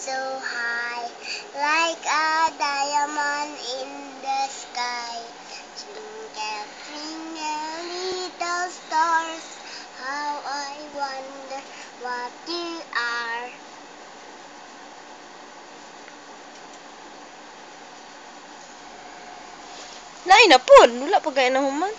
so high, like a diamond in the sky. Twinkle, twinkle, little stars, how I wonder what you are. Lain na po. Wala pa gaya na human.